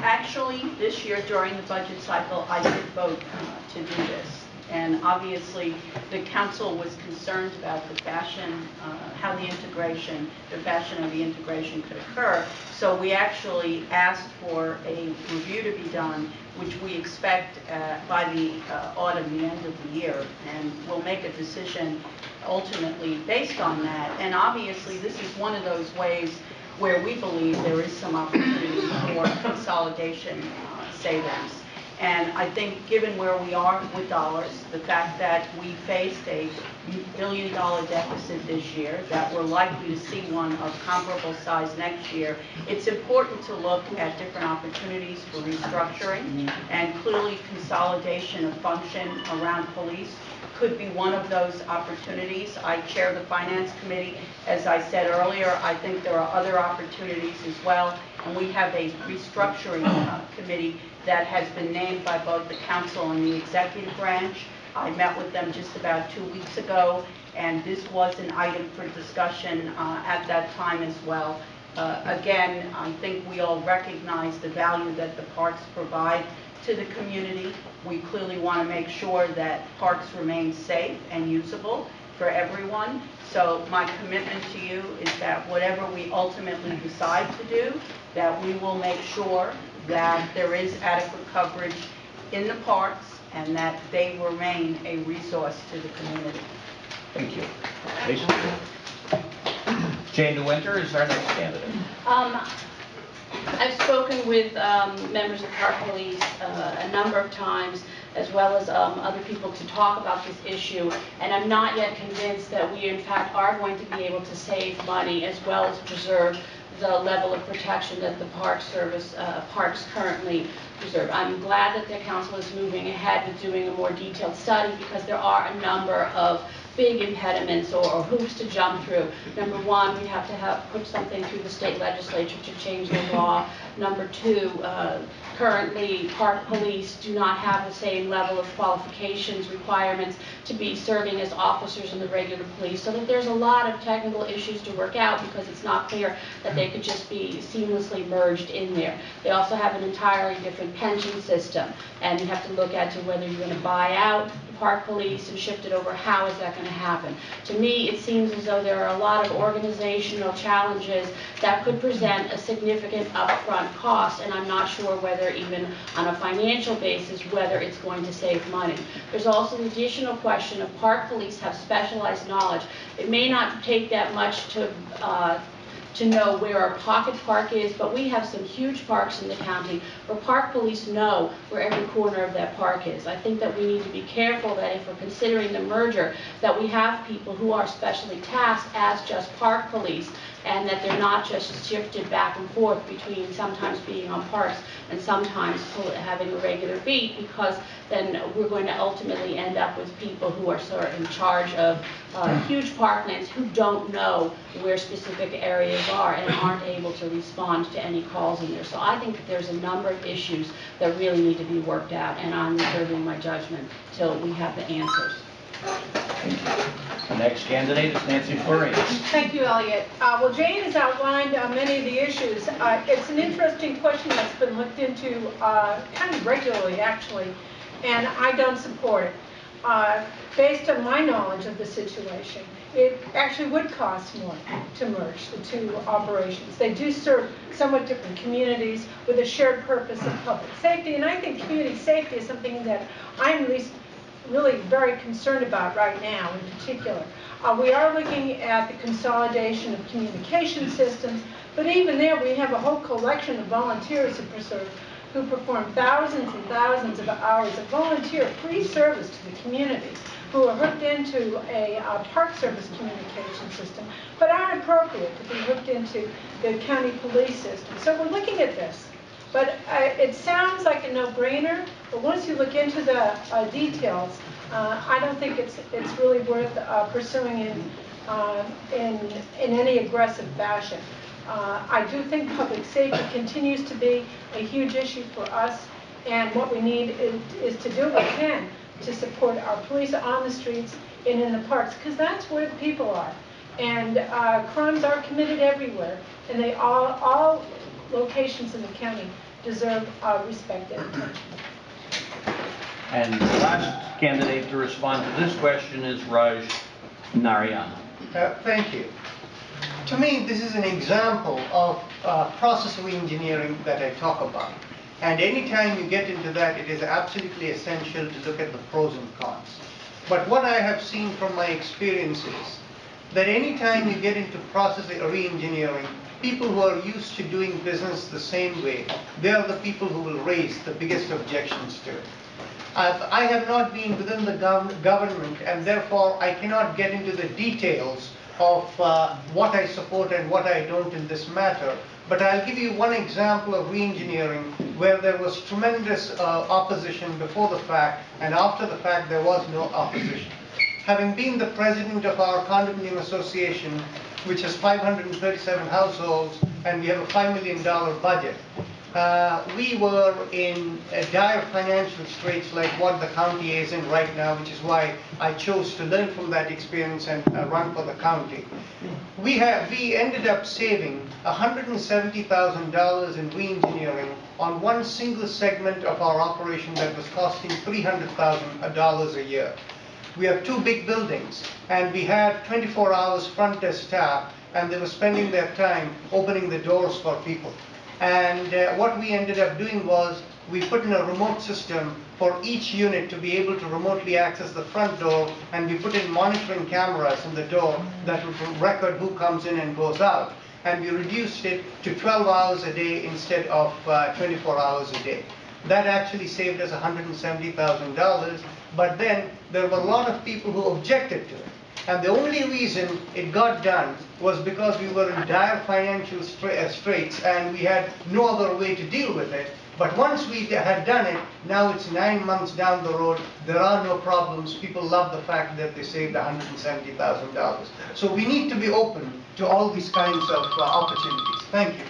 Actually, this year during the budget cycle, I did vote to do this. And obviously, the council was concerned about the fashion, how the fashion of the integration could occur. So we actually asked for a review to be done, which we expect by the autumn, the end of the year. And we'll make a decision ultimately based on that. And obviously, this is one of those ways where we believe there is some opportunity for consolidation savings. And I think given where we are with dollars, the fact that we faced a $1 billion deficit this year, that we're likely to see one of comparable size next year, it's important to look at different opportunities for restructuring, and clearly consolidation of function around police could be one of those opportunities. I chair the Finance Committee. As I said earlier, I think there are other opportunities as well, and we have a restructuring committee that has been named by both the council and the executive branch. I met with them just about 2 weeks ago, and this was an item for discussion at that time as well. Again, I think we all recognize the value that the parks provide to the community. We clearly want to make sure that parks remain safe and usable for everyone. So my commitment to you is that whatever we ultimately decide to do, that we will make sure that there is adequate coverage in the parks and that they remain a resource to the community. Thank you. Lisa? Jane DeWinter is our next candidate. I've spoken with members of Park Police a number of times, as well as other people, to talk about this issue, and I'm not yet convinced that we in fact are going to be able to save money as well as preserve the level of protection that the Park Service parks currently preserve. I'm glad that the council is moving ahead with doing a more detailed study, because there are a number of big impediments or hoops to jump through. Number one, we have to put something through the state legislature to change the law. Number two, currently Park Police do not have the same level of qualifications requirements to be serving as officers in the regular police, so that there's a lot of technical issues to work out, because it's not clear that they could just be seamlessly merged in there. They also have an entirely different pension system, and you have to look at whether you're going to buy out the Park Police and shift it over. How is that going to happen? To me, it seems as though there are a lot of organizational challenges that could present a significant upfront cost, and I'm not sure whether, even on a financial basis, whether it's going to save money. There's also the additional question of Park Police have specialized knowledge. It may not take that much to know where our pocket park is, but we have some huge parks in the county where Park Police know where every corner of that park is. I think that we need to be careful that if we're considering the merger, that we have people who are specially tasked as just Park Police, and that they're not just shifted back and forth between sometimes being on parks and sometimes having a regular beat, because then we're going to ultimately end up with people who are sort of in charge of huge parklands who don't know where specific areas are and aren't able to respond to any calls in there. So I think that there's a number of issues that really need to be worked out, and I'm reserving my judgment till we have the answers. The next candidate is Nancy Florian. Thank you, Elliot. Well, Jane has outlined many of the issues. It's an interesting question that's been looked into kind of regularly, actually, and I don't support it. Based on my knowledge of the situation, it actually would cost more to merge the two operations. They do serve somewhat different communities with a shared purpose of public safety, and I think community safety is something that I'm at least really very concerned about right now in particular. We are looking at the consolidation of communication systems, but even there we have a whole collection of volunteers who perform thousands and thousands of hours of volunteer free service to the community, who are hooked into a Park Service communication system, but aren't appropriate to be hooked into the county police system. So we're looking at this. But it sounds like a no-brainer, but once you look into the details, I don't think it's really worth pursuing in any aggressive fashion. I do think public safety continues to be a huge issue for us, and what we need is to do what we can to support our police on the streets and in the parks, because that's where the people are. And crimes are committed everywhere, and they all locations in the county deserve respect and attention. And the last candidate to respond to this question is Raj Narayana. Thank you. To me, this is an example of process re-engineering that I talk about. And anytime you get into that, it is absolutely essential to look at the pros and cons. But what I have seen from my experience is that anytime you get into process re-engineering, people who are used to doing business the same way, they are the people who will raise the biggest objections to it. I have not been within the government, and therefore I cannot get into the details of what I support and what I don't in this matter. But I'll give you one example of re-engineering where there was tremendous opposition before the fact, and after the fact there was no opposition. Having been the president of our condominium association, which has 537 households, and we have a $5 million budget, we were in dire financial straits like what the county is in right now, which is why I chose to learn from that experience and run for the county. We ended up saving $170,000 in re-engineering on one single segment of our operation that was costing $300,000 a year. We have two big buildings, and we had 24 hours front desk staff, and they were spending their time opening the doors for people. And what we ended up doing was we put in a remote system for each unit to be able to remotely access the front door, and we put in monitoring cameras in the door that would record who comes in and goes out. And we reduced it to 12 hours a day instead of 24 hours a day. That actually saved us $170,000, but then there were a lot of people who objected to it. And the only reason it got done was because we were in dire financial straits and we had no other way to deal with it. But once we had done it, now it's 9 months down the road, there are no problems. People love the fact that they saved $170,000. So we need to be open to all these kinds of opportunities. Thank you.